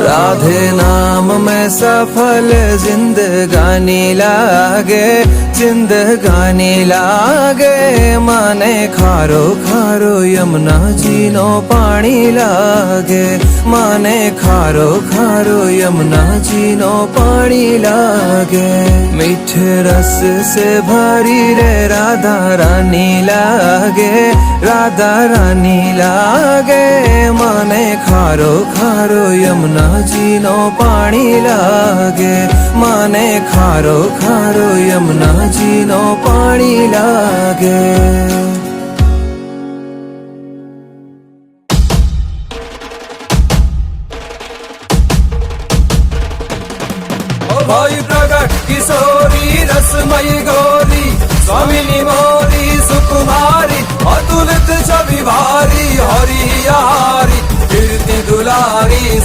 राधे नाम में सफल जिंदगानी लागे, जिंदगानी लागे। माने खारो खारो यमुना जी नो पानी लागे, माने खारो खारो यमुना जी नो पानी लागे। मीठे रस से भरी रे राधा रानी लागे, राधा रानी लागे। माने खारो खारो यमुना जी नो पानी लागे, माने खारो खारो यमुना जी नो पानी लागे। भाई प्रगट किशोरी रसमयी गौरी, स्वामिनी मोरी सुकुमारी, अतुलित छवि भारी, हरि हारी कीर्ति दुलारी।